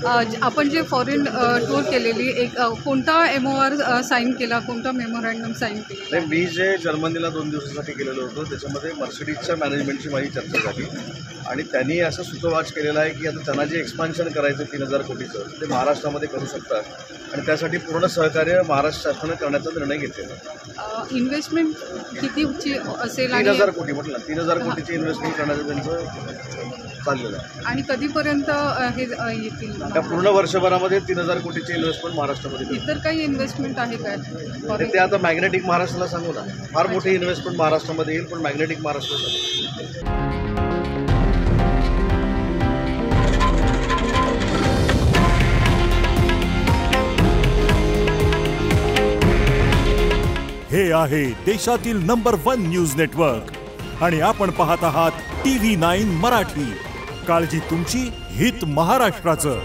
आपण जे foreign tour केलेली एक कोणता MOR साईन केला, कोणता मेमोरँडम साईन केला? मी जे जर्मनीला 2 दिवसासाठी गेलेलो होतो त्याच्यामध्ये मर्सिडीजच्या मॅनेजमेंटची माझी चर्चा झाली आणि त्यांनी असं सुतोवाच केलेला आहे की आता त्यांना जे एक्सपान्शन करायचं 3000 कोटीचं ते महाराष्ट्रामध्ये करू शकतात आणि त्यासाठी पूर्ण सहकार्य महाराष्ट्र शासनाने करण्याचा निर्णय घेतलेला आहे. इन्व्हेस्टमेंट कितीची असेल? 3000 कोटी म्हटलं, 3000 कोटीची इन्व्हेस्टमेंट करण्याचं त्यांचं चाललेलं आहे. आणि कधीपर्यंत हे येतील? त्या पूर्ण वर्षभरामध्ये 3000 कोटीची इन्व्हेस्टमेंट महाराष्ट्रामध्ये. इतर काही इन्व्हेस्टमेंट आहे का? ते आता मॅग्नेटिक महाराष्ट्राला सांगू ना, फार मोठी इन्व्हेस्टमेंट महाराष्ट्रामध्ये येईल, पण मॅग्नेटिक महाराष्ट्रासाठी. हे आहे देशातील नंबर 1 न्यूज नेटवर्क आणि आपण पाहत आहात TV9 मराठी. काळजी तुमची, हित महाराष्ट्राचं.